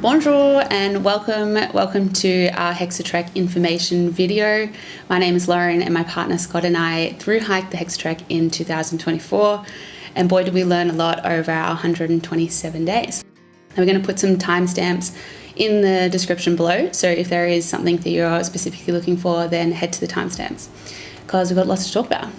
Bonjour and welcome to our Hexatrek information video. My name is Lauren and my partner Scott and I thru-hiked the Hexatrek in 2024, and boy did we learn a lot over our 127 days. And we're going to put some timestamps in the description below, so if there is something that you're specifically looking for, then head to the timestamps because we've got lots to talk about.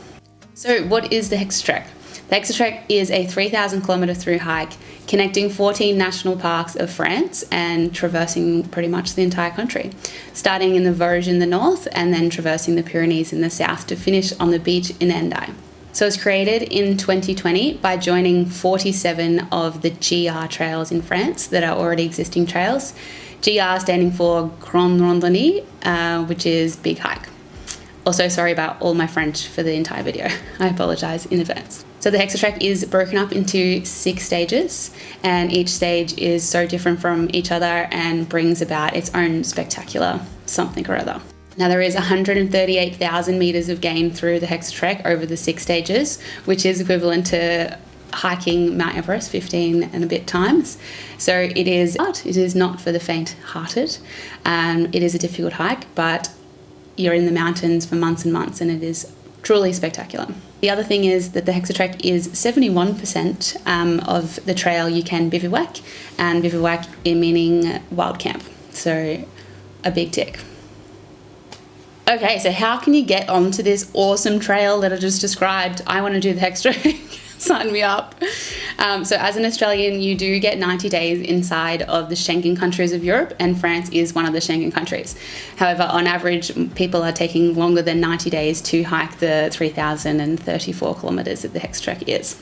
So what is the Hexatrek? The Hexatrek is a 3,000 kilometre thru-hike connecting 14 national parks of France and traversing pretty much the entire country, starting in the Vosges in the north and then traversing the Pyrenees in the south to finish on the beach in Hendaye. So it was created in 2020 by joining 47 of the GR trails in France that are already existing trails. GR standing for Grande Randonnée, which is big hike. Also, sorry about all my French for the entire video. I apologise in advance. So the Hexatrek is broken up into 6 stages, and each stage is so different from each other and brings about its own spectacular something or other. Now there is 138,000 metres of gain through the Hexatrek over the 6 stages, which is equivalent to hiking Mount Everest 15 and a bit times. So it is not for the faint-hearted. It is a difficult hike, but you're in the mountains for months and months, and it is truly spectacular. The other thing is that the Hexatrek is 71% of the trail you can bivouac, and bivouac meaning wild camp. So a big tick. Okay, so how can you get onto this awesome trail that I just described? I want to do the Hexatrek. Sign me up. So as an Australian, you do get 90 days inside of the Schengen countries of Europe, and France is one of the Schengen countries. However, on average, people are taking longer than 90 days to hike the 3,034 kilometres that the Hexatrek is.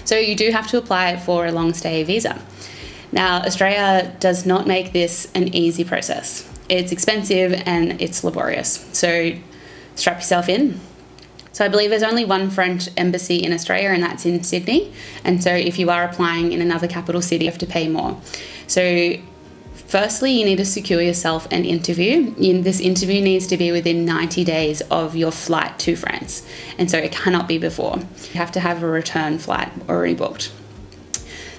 So you do have to apply for a Longstay Visa. Now, Australia does not make this an easy process. It's expensive and it's laborious. So strap yourself in. So I believe there's only one French embassy in Australia, and that's in Sydney. And so if you are applying in another capital city, you have to pay more. So firstly, you need to secure yourself an interview. This interview needs to be within 90 days of your flight to France. And so it cannot be before. You have to have a return flight already booked.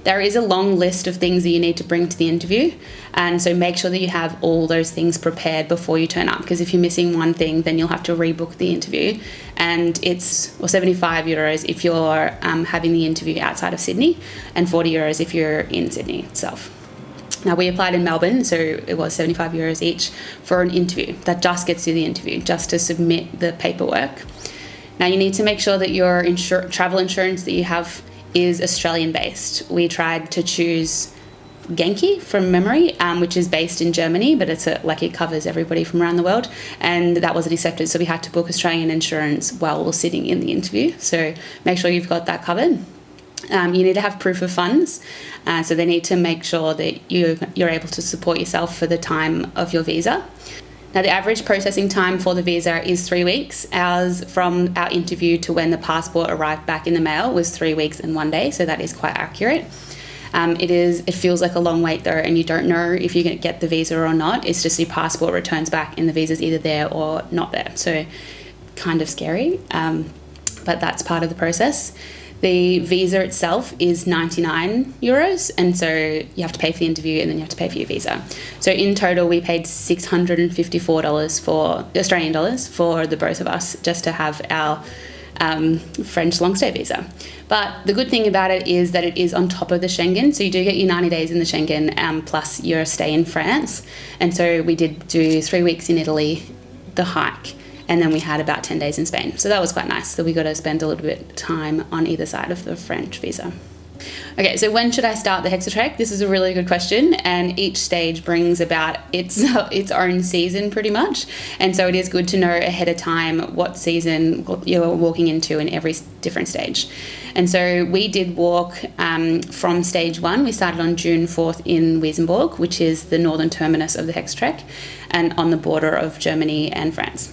There is a long list of things that you need to bring to the interview, and so make sure that you have all those things prepared before you turn up, because if you're missing one thing, then you'll have to rebook the interview, and it's €75 if you're having the interview outside of Sydney, and €40 if you're in Sydney itself. Now, we applied in Melbourne, so it was €75 each for an interview. That just gets you the interview, just to submit the paperwork. Now, you need to make sure that your travel insurance that you have is Australian based. We tried to choose Genki from memory, which is based in Germany, but it covers everybody from around the world, and that wasn't accepted, so we had to book Australian insurance while we were sitting in the interview. So make sure you've got that covered. You need to have proof of funds, so they need to make sure that you're able to support yourself for the time of your visa. Now, the average processing time for the visa is 3 weeks. Ours, from our interview to when the passport arrived back in the mail, was 3 weeks and 1 day, so that is quite accurate. It feels like a long wait though, and you don't know if you're going to get the visa or not. It's just your passport returns back and the visa's either there or not there. So kind of scary, but that's part of the process. The visa itself is €99, and so you have to pay for the interview and then you have to pay for your visa. So in total, we paid $654 for Australian dollars for the both of us just to have our French long-stay visa. But the good thing about it is that it is on top of the Schengen, so you do get your 90 days in the Schengen plus your stay in France. And so we did do 3 weeks in Italy, the hike, and then we had about 10 days in Spain. So that was quite nice. So we got to spend a little bit of time on either side of the French visa. Okay, so when should I start the Hexatrek? This is a really good question, and each stage brings about its own season pretty much. And so it is good to know ahead of time what season you're walking into in every different stage. And so we did walk from stage 1. We started on June 4th in Wijsenborg, which is the northern terminus of the Hexatrek and on the border of Germany and France.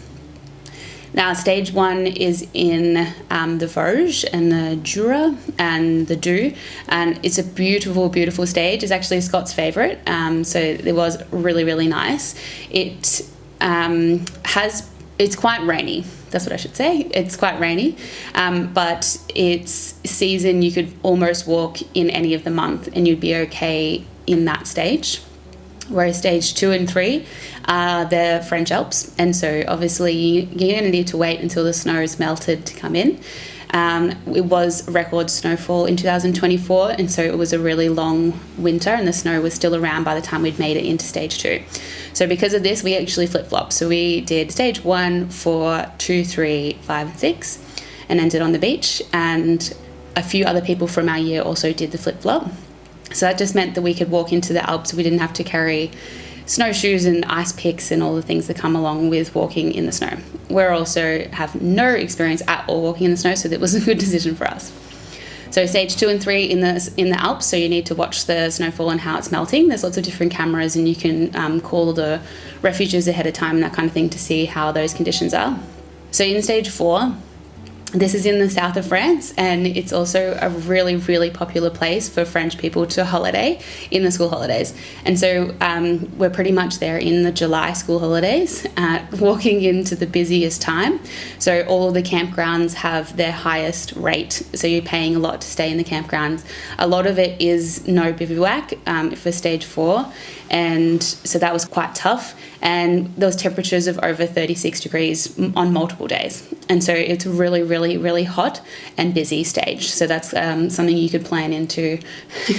Now, stage 1 is in the Vosges and the Jura and the Doubs, and it's a beautiful, beautiful stage. It's actually Scott's favourite, so it was really, really nice. It's quite rainy. That's what I should say. It's quite rainy, but it's season. You could almost walk in any of the month and you'd be okay in that stage. Whereas stage 2 and 3 are the French Alps. And so obviously you're going to need to wait until the snow is melted to come in. It was record snowfall in 2024, and so it was a really long winter and the snow was still around by the time we'd made it into stage 2. So because of this, we actually flip-flopped. So we did stage 1, 4, 2, 3, 5 and 6 and ended on the beach, and a few other people from our year also did the flip-flop. So that just meant that we could walk into the Alps. We didn't have to carry snowshoes and ice picks and all the things that come along with walking in the snow. We also have no experience at all walking in the snow, so that was a good decision for us. So stage 2 and 3 in the Alps, so you need to watch the snowfall and how it's melting. There's lots of different cameras, and you can call the refuges ahead of time and that kind of thing to see how those conditions are. So in stage 4, this is in the south of France, and it's also a really, really popular place for French people to holiday in the school holidays. And so we're pretty much there in the July school holidays, walking into the busiest time. So all of the campgrounds have their highest rate. So you're paying a lot to stay in the campgrounds. A lot of it is no bivouac for stage 4. And so that was quite tough. And there was temperatures of over 36 degrees on multiple days. And so it's really, really, really hot and busy stage. So that's something you could plan into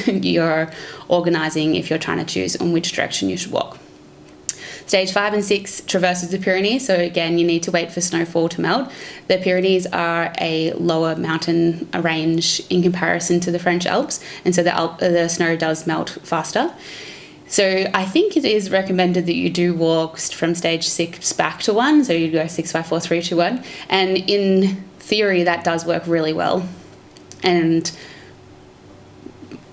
your organising if you're trying to choose on which direction you should walk. Stage 5 and 6 traverses the Pyrenees. So again, you need to wait for snowfall to melt. The Pyrenees are a lower mountain range in comparison to the French Alps. And so the snow does melt faster. So I think it is recommended that you do walk from stage 6 back to 1. So you go 6, 5, 4, 3, 2, 1. And in theory, that does work really well. And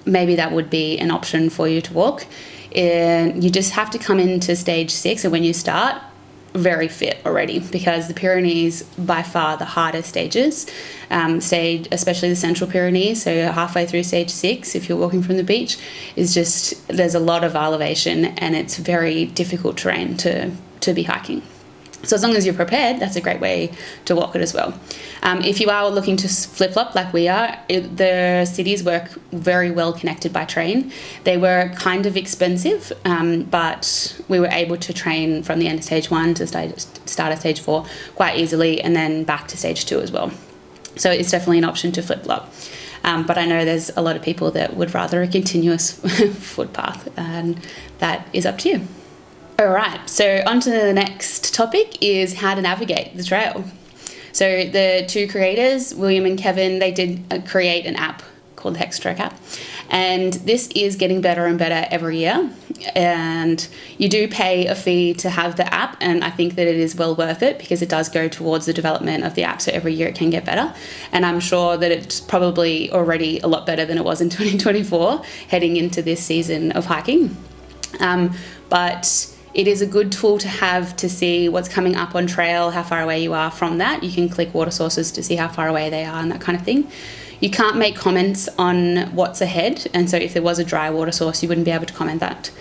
maybe that would be an option for you to walk. And you just have to come into stage 6, and when you start, very fit already, because the Pyrenees by far the hardest stages, especially the central Pyrenees. So halfway through stage 6, if you're walking from the beach, is just, there's a lot of elevation and it's very difficult terrain to be hiking. So as long as you're prepared, that's a great way to walk it as well. If you are looking to flip-flop like we are, the cities work very well connected by train. They were kind of expensive, but we were able to train from the end of stage 1 to start at stage 4 quite easily, and then back to stage 2 as well. So it's definitely an option to flip-flop. But I know there's a lot of people that would rather a continuous footpath, and that is up to you. All right, so on to the next topic is how to navigate the trail. So the two creators, William and Kevin, they did create an app called the Hexatrek app. And this is getting better and better every year. And you do pay a fee to have the app, and I think that it is well worth it because it does go towards the development of the app. So every year it can get better. And I'm sure that it's probably already a lot better than it was in 2024 heading into this season of hiking. But it is a good tool to have to see what's coming up on trail, how far away you are from that. You can click water sources to see how far away they are and that kind of thing. You can't make comments on what's ahead, and so if there was a dry water source, you wouldn't be able to comment that,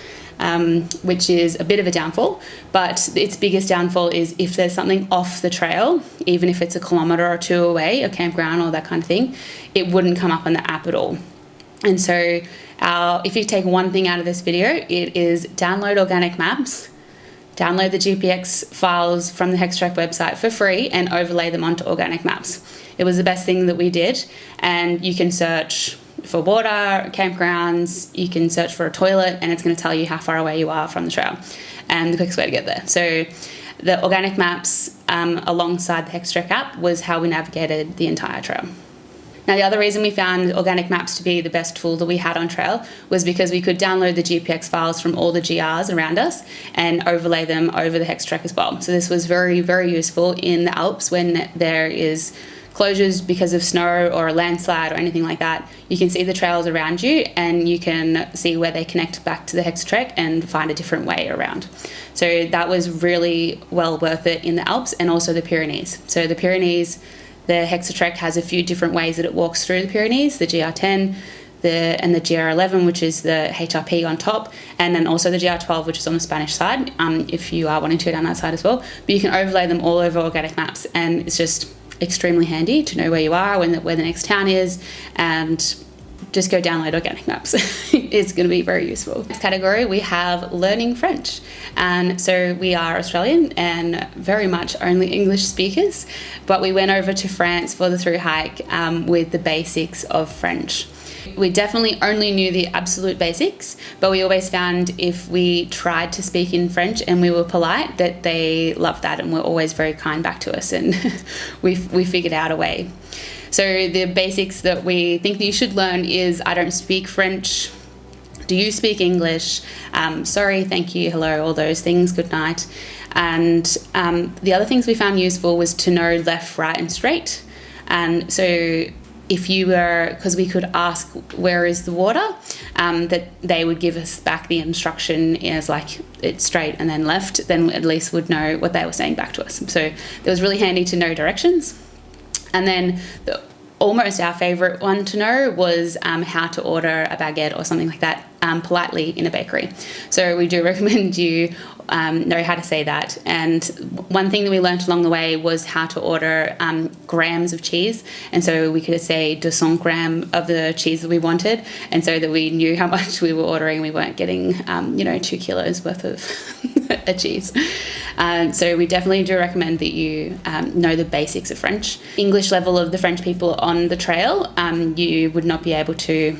which is a bit of a downfall. But its biggest downfall is if there's something off the trail, even if it's a kilometre or 2 away, a campground or that kind of thing, it wouldn't come up on the app at all. And so if you take one thing out of this video, it is download organic maps, download the GPX files from the Hexatrek website for free and overlay them onto organic maps. It was the best thing that we did, and you can search for water, campgrounds, you can search for a toilet, and it's going to tell you how far away you are from the trail and the quickest way to get there. So the organic maps alongside the Hexatrek app was how we navigated the entire trail. Now, the other reason we found organic maps to be the best tool that we had on trail was because we could download the GPX files from all the GRs around us and overlay them over the Hexatrek as well. So this was very, very useful in the Alps when there is closures because of snow or a landslide or anything like that. You can see the trails around you and you can see where they connect back to the Hexatrek and find a different way around. So that was really well worth it in the Alps and also the Pyrenees. So the Pyrenees, the Hexatrek has a few different ways that it walks through the Pyrenees, the GR10 and the GR11, which is the HRP on top, and then also the GR12, which is on the Spanish side, if you are wanting to go down that side as well. But you can overlay them all over organic maps, and it's just extremely handy to know where you are, where the next town is, and just go download Organic Maps. It's going to be very useful. Next category, we have learning French. And so we are Australian and very much only English speakers, but we went over to France for the through hike with the basics of French. We definitely only knew the absolute basics, but we always found if we tried to speak in French and we were polite, that they loved that and were always very kind back to us, and we figured out a way. So the basics that we think that you should learn is, I don't speak French. Do you speak English? Sorry, thank you, hello, all those things, good night. And the other things we found useful was to know left, right, and straight. And so if you were, because we could ask where is the water, that they would give us back the instruction as like it's straight and then left, then at least would know what they were saying back to us. So it was really handy to know directions. And then almost our favourite one to know was how to order a baguette or something like that politely in a bakery. So we do recommend you know how to say that. And one thing that we learned along the way was how to order grams of cheese. And so we could say 200 grams of the cheese that we wanted, and so that we knew how much we were ordering. We weren't getting 2 kilos worth of a cheese. So we definitely do recommend that you know the basics of French. English level of the French people on the trail, you would not be able to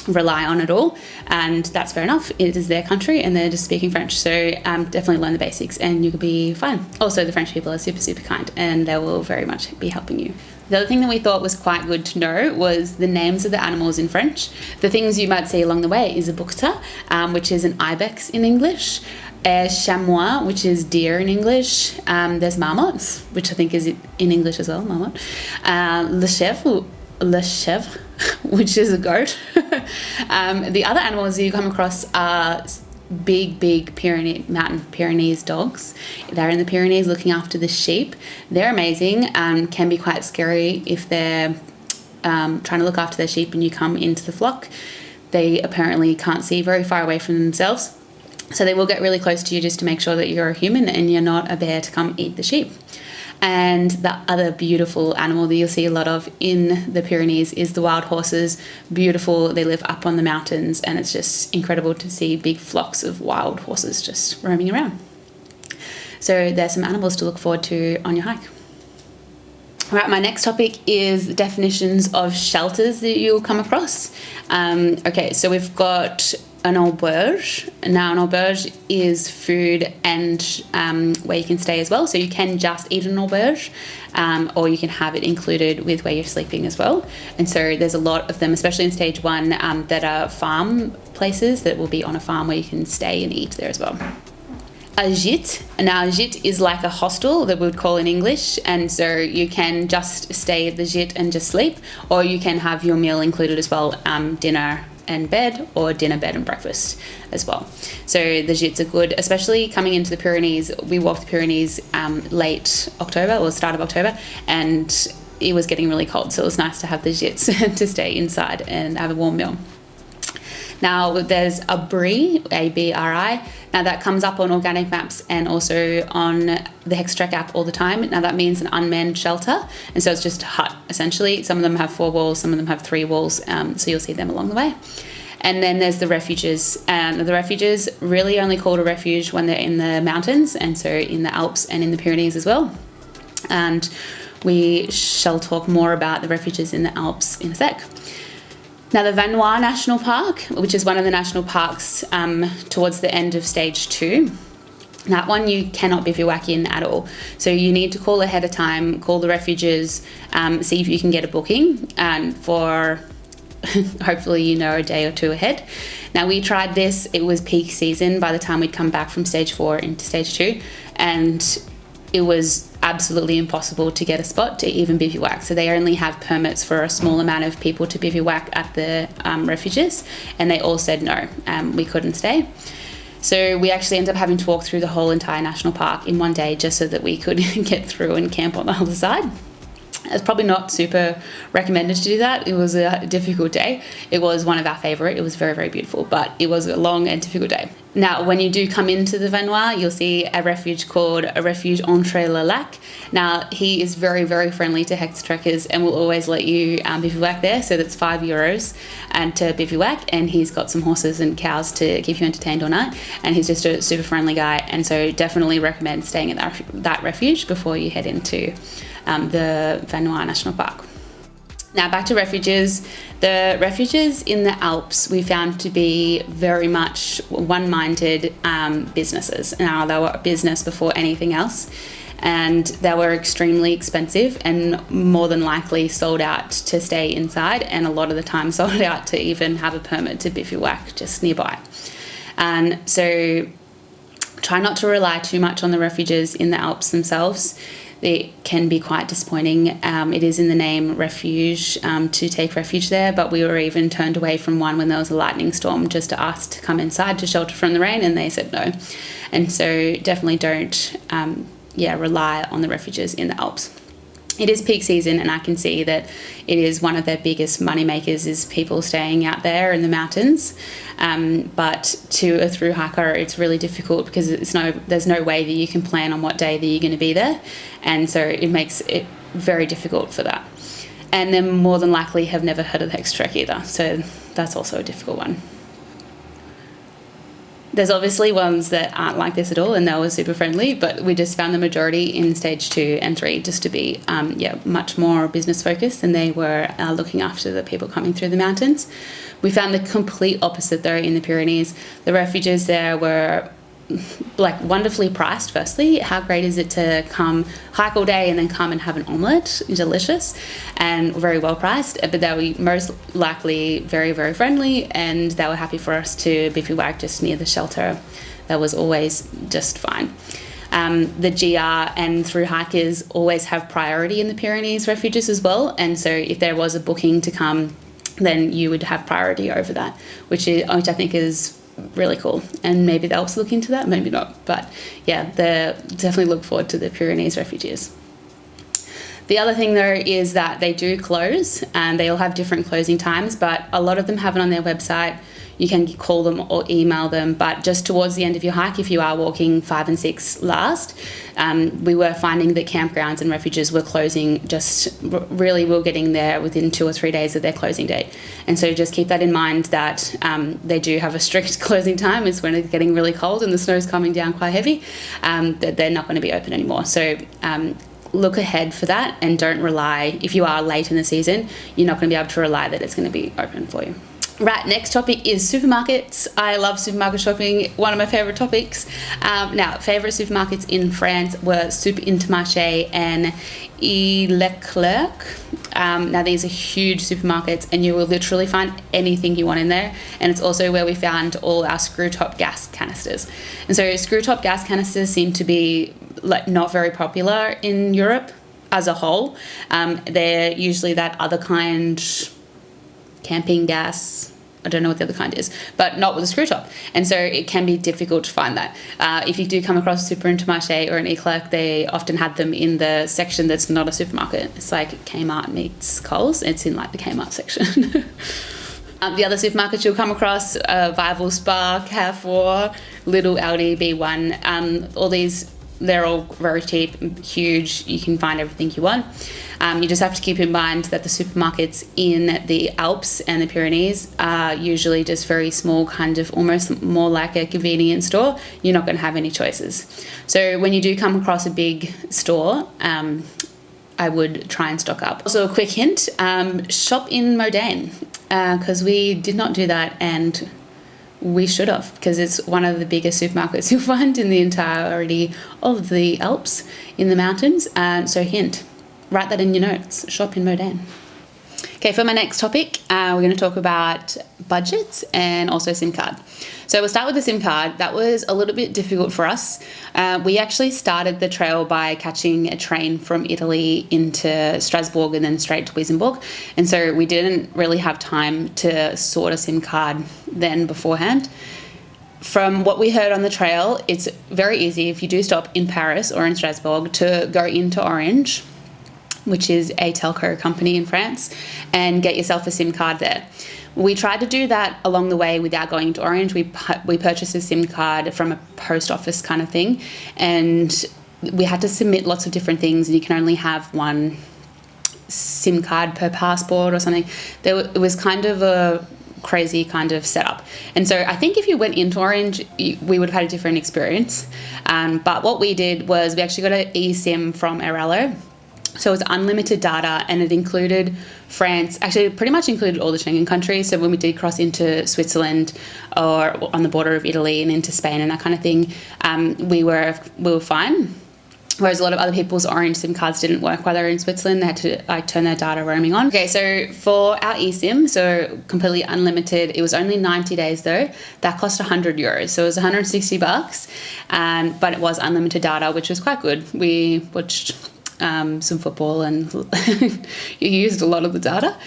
rely on at all, and that's fair enough. It is their country and they're just speaking French, so definitely learn the basics and you could be fine. Also, the French people are super kind and they will very much be helping you. The other thing that we thought was quite good to know was the names of the animals in French. The things you might see along the way is a bouquetin, which is an ibex in English, a chamois, which is deer in English. There's marmots, which I think is in English as well, marmot. Le chèvre, which is a goat. The other animals you come across are big mountain Pyrenees dogs. They're in the Pyrenees looking after the sheep. They're amazing, can be quite scary if they're trying to look after their sheep and you come into the flock. They apparently can't see very far away from themselves, so they will get really close to you just to make sure that you're a human and you're not a bear to come eat the sheep. And the other beautiful animal that you'll see a lot of in the Pyrenees is the wild horses. Beautiful, they live up on the mountains, and it's just incredible to see big flocks of wild horses just roaming around. So there's some animals to look forward to on your hike. All right, my next topic is definitions of shelters that you'll come across. Okay, so we've got an auberge. Now, an auberge is food and where you can stay as well. So you can just eat an auberge, or you can have it included with where you're sleeping as well. And so there's a lot of them, especially in stage 1, that are farm places that will be on a farm where you can stay and eat there as well. A gîte. Now, a gîte is like a hostel that we would call in English, and so you can just stay at the gîte and just sleep, or you can have your meal included as well, dinner and bed, or dinner, bed and breakfast as well. So the gîtes are good, especially coming into the Pyrenees. We walked the Pyrenees late October or start of October, and it was getting really cold, so it was nice to have the gîtes to stay inside and have a warm meal. Now, there's a bri, A-B-R-I. Now, that comes up on Organic Maps and also on the Hexatrek app all the time. Now, that means an unmanned shelter, and so it's just a hut, essentially. Some of them have 4 walls, some of them have 3 walls, so you'll see them along the way. And then there's the refuges. The refuges really only called a refuge when they're in the mountains, and so in the Alps and in the Pyrenees as well. And we shall talk more about the refuges in the Alps in a sec. Now, the Vanois National Park, which is one of the national parks towards the end of stage 2, that one you cannot bivouac in at all. So you need to call ahead of time, call the refuges, see if you can get a booking for hopefully a day or 2 ahead. Now, we tried this. It was peak season by the time we'd come back from stage 4 into stage 2, and it was absolutely impossible to get a spot to even bivouac. So they only have permits for a small amount of people to bivouac at the refuges, and they all said no, we couldn't stay. So we actually ended up having to walk through the whole entire national park in one day just so that we could get through and camp on the other side. It's probably not super recommended to do that. It was a difficult day. It was one of our favourite. It was very, very beautiful, but it was a long and difficult day. Now, when you do come into the Vanois, you'll see a refuge called a refuge entre le lac. Now, he is very, very friendly to Hexatrekkers and will always let you bivouac there. So that's €5 and to bivouac, and he's got some horses and cows to keep you entertained all night. And he's just a super friendly guy, and so definitely recommend staying at that refuge before you head into the Vanois National Park. Now back to refuges. The refuges in the Alps we found to be very much one-minded businesses. Now they were a business before anything else, and they were extremely expensive and more than likely sold out to stay inside, and a lot of the time sold out to even have a permit to bivouac just nearby. And so try not to rely too much on the refuges in the Alps themselves. It can be quite disappointing. It is in the name refuge to take refuge there, but we were even turned away from one when there was a lightning storm just to ask to come inside to shelter from the rain, and they said no. And so definitely don't rely on the refuges in the Alps. It is peak season, and I can see that it is one of their biggest money makers is people staying out there in the mountains. But to a thru hiker, it's really difficult because there's no way that you can plan on what day that you're going to be there, and so it makes it very difficult for that. And then more than likely have never heard of the Hexatrek either, so that's also a difficult one. There's obviously ones that aren't like this at all, and they were super friendly, but we just found the majority in stage 2 and 3 just to be much more business focused, and they were looking after the people coming through the mountains. We found the complete opposite though in the Pyrenees. The refuges there were like wonderfully priced. Firstly, how great is it to come hike all day and then come and have an omelette? Delicious, and very well priced, but they were most likely very, very friendly, and they were happy for us to bivouac just near the shelter. That was always just fine. The GR and thru hikers always have priority in the Pyrenees refuges as well, and so if there was a booking to come, then you would have priority over that, which I think is really cool, and maybe they'll also look into that, maybe not, but yeah, they definitely look forward to the Pyrenees refuges. The other thing though is that they do close, and they all have different closing times, but a lot of them have it on their website. You can call them or email them, but just towards the end of your hike, if you are walking 5 and 6 last, we were finding that campgrounds and refuges were closing we were getting there within 2 or 3 days of their closing date. And so just keep that in mind that they do have a strict closing time. Is when it's getting really cold and the snow's coming down quite heavy, that they're not going to be open anymore. So look ahead for that, and don't rely, if you are late in the season, you're not going to be able to rely that it's going to be open for you. Right, next topic is supermarkets. I love supermarket shopping, one of my favourite topics. Now, favourite supermarkets in France were Super Intermarché and Leclerc. Now, these are huge supermarkets, and you will literally find anything you want in there. And it's also where we found all our screw-top gas canisters. And so screw-top gas canisters seem to be not very popular in Europe as a whole. They're usually that other kind, camping gas, I don't know what the other kind is, but not with a screw top. And so it can be difficult to find that. If you do come across a Super Intermarché or an Leclerc, they often had them in the section that's not a supermarket. It's like Kmart meets Coles. It's in like the Kmart section. The other supermarkets you'll come across, Vival, Spar, Carrefour, Lidl, Aldi, B1, all these, they're all very cheap, huge. You can find everything you want. You just have to keep in mind that the supermarkets in the Alps and the Pyrenees are usually just very small, kind of almost more like a convenience store. You're not going to have any choices. So when you do come across a big store, I would try and stock up. Also, a quick hint, shop in Modane, because we did not do that, and we should have, because it's one of the biggest supermarkets you'll find in the entirety of the Alps in the mountains. So hint, write that in your notes, shop in Modane. Okay, for my next topic, we're going to talk about budgets and also SIM card. So we'll start with the SIM card. That was a little bit difficult for us. We actually started the trail by catching a train from Italy into Strasbourg and then straight to Wissembourg. And so we didn't really have time to sort a SIM card then beforehand. From what we heard on the trail, it's very easy if you do stop in Paris or in Strasbourg to go into Orange. which is a telco company in France, and get yourself a SIM card there. We tried to do that along the way without going to Orange. We purchased a SIM card from a post office kind of thing, and we had to submit lots of different things, and you can only have one SIM card per passport or something. It was kind of a crazy kind of setup. And so I think if you went into Orange, we would have had a different experience. But what we did was we actually got an eSIM from Arello. So it was unlimited data, and it included France. Actually, it pretty much included all the Schengen countries. So when we did cross into Switzerland or on the border of Italy and into Spain and that kind of thing, we were fine. Whereas a lot of other people's Orange SIM cards didn't work while they were in Switzerland. They had to turn their data roaming on. Okay, so for our eSIM, so completely unlimited, it was only 90 days though. That cost €100. So it was $160, but it was unlimited data, which was quite good. We watched some football and you used a lot of the data,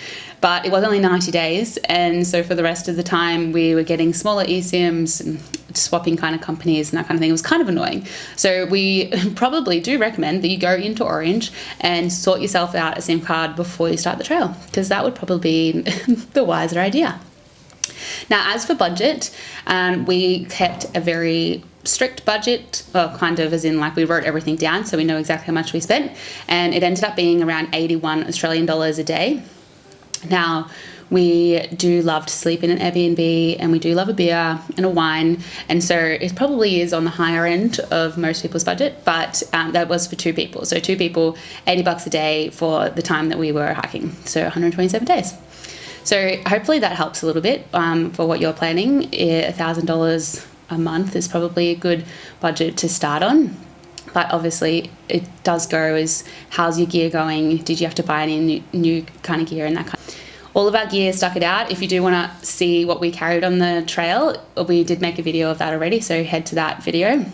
but it was only 90 days. And so for the rest of the time, we were getting smaller eSIMs and swapping kind of companies and that kind of thing. It was kind of annoying. So we probably do recommend that you go into Orange and sort yourself out a SIM card before you start the trail, because that would probably be the wiser idea. Now, as for budget, we kept a very strict budget, well, kind of as in like we wrote everything down so we know exactly how much we spent, and it ended up being around 81 Australian dollars a day. Now, we do love to sleep in an Airbnb, and we do love a beer and a wine, and so it probably is on the higher end of most people's budget, but that was for 2 people. So 2 people, $80 a day for the time that we were hiking, so 127 days. So hopefully that helps a little bit for what you're planning. $1,000 a month is probably a good budget to start on. But obviously it does go as, how's your gear going? Did you have to buy any new kind of gear and that kind of. All of our gear stuck it out. If you do want to see what we carried on the trail, we did make a video of that already, so head to that video.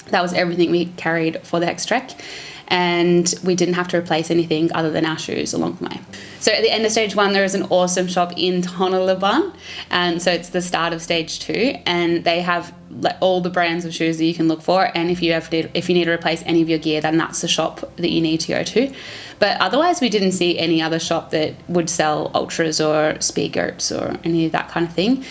That was everything we carried for the Hexatrek, and we didn't have to replace anything other than our shoes along the way. So at the end of stage 1, there is an awesome shop in Tonalabun, and so it's the start of stage 2, and they have like all the brands of shoes that you can look for, and if you need to replace any of your gear, then that's the shop that you need to go to. But otherwise, we didn't see any other shop that would sell ultras or speed goats or any of that kind of thing.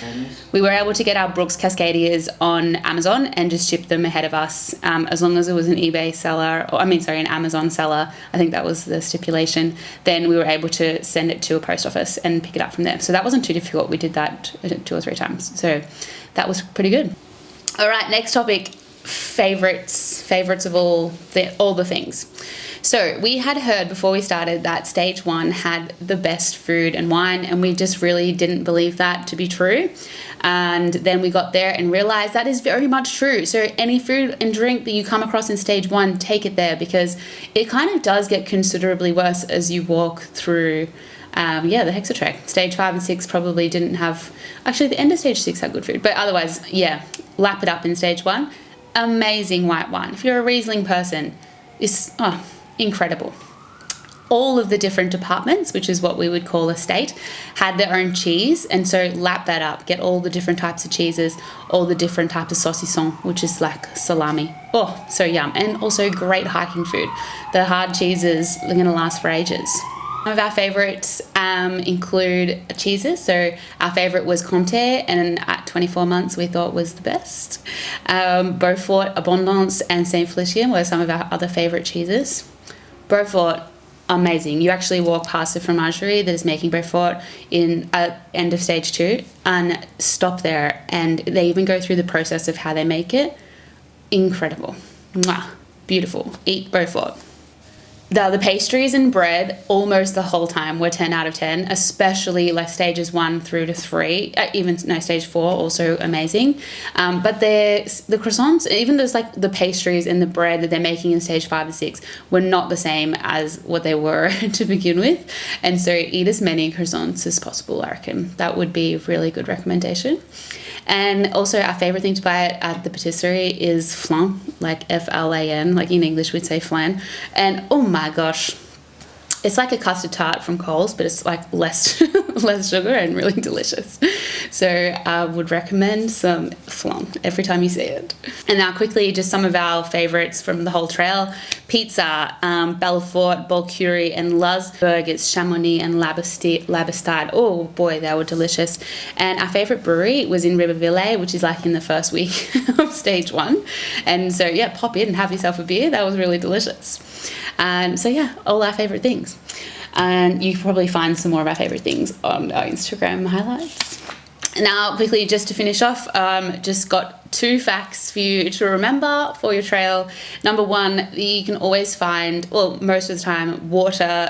We were able to get our Brooks Cascadiers on Amazon and just ship them ahead of us, as long as it was an eBay seller, an Amazon seller. I think that was the stipulation. Then we were able to send it to a post office and pick it up from there. So that wasn't too difficult. We did that 2 or 3 times. So that was pretty good. All right, next topic, favorites of all the things. So we had heard before we started that stage 1 had the best food and wine, and we just really didn't believe that to be true. And then we got there and realized that is very much true. So any food and drink that you come across in stage 1, take it there, because it kind of does get considerably worse as you walk through the Hexatrek. Stage 5 and 6 probably didn't have, actually the end of stage 6 had good food, but otherwise, yeah, lap it up in stage 1. Amazing white wine. If you're a Riesling person, it's incredible. All of the different departments, which is what we would call a state, had their own cheese, and so lap that up. Get all the different types of cheeses, all the different types of saucisson, which is like salami. Oh, so yum. And also great hiking food. The hard cheeses are going to last for ages. Some of our favourites include cheeses. So our favourite was Comte, and at 24 months we thought was the best. Beaufort, Abondance and Saint Félicien were some of our other favourite cheeses. Beaufort, amazing. You actually walk past the fromagerie that is making Beaufort at end of stage 2 and stop there, and they even go through the process of how they make it. Incredible. Mwah. Beautiful. Eat Beaufort. The pastries and bread almost the whole time were 10 out of 10, especially like stages 1 through to 3, stage 4 also amazing. But the croissants, even those like the pastries and the bread that they're making in stage 5 and 6 were not the same as what they were to begin with. And so eat as many croissants as possible, I reckon. That would be a really good recommendation. And also our favourite thing to buy at the patisserie is flan, like F-L-A-N, like in English we'd say flan. And oh my gosh, it's like a custard tart from Coles, but it's like less sugar and really delicious. So I would recommend some flan every time you see it. And now quickly, just some of our favourites from the whole trail. Pizza, Belfort, Bolcurie and Luz, burgers, Chamonix and Labastide. Oh boy, they were delicious. And our favourite brewery was in Riverville, which is like in the first week of stage 1. And so yeah, pop in and have yourself a beer. That was really delicious. And so yeah, all our favourite things. And you can probably find some more of our favourite things on our Instagram highlights. Now, quickly, just to finish off, just got 2 facts for you to remember for your trail. Number 1, you can always find, well, most of the time,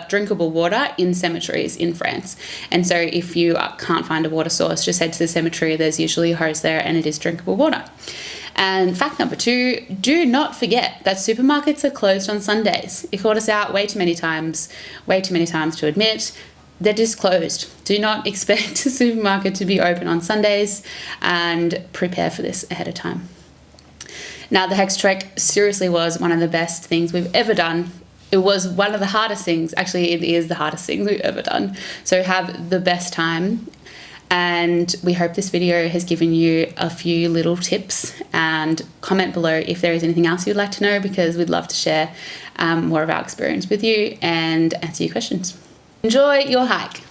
drinkable water in cemeteries in France. And so if you can't find a water source, just head to the cemetery. There's usually a hose there and it is drinkable water. And fact number 2, do not forget that supermarkets are closed on Sundays. You caught us out way too many times to admit. They're just closed. Do not expect a supermarket to be open on Sundays, and prepare for this ahead of time. Now, the Hexatrek seriously was one of the best things we've ever done. It was one of the hardest things. Actually, it is the hardest thing we've ever done. So have the best time. And we hope this video has given you a few little tips, and comment below if there is anything else you'd like to know, because we'd love to share more of our experience with you and answer your questions. Enjoy your hike.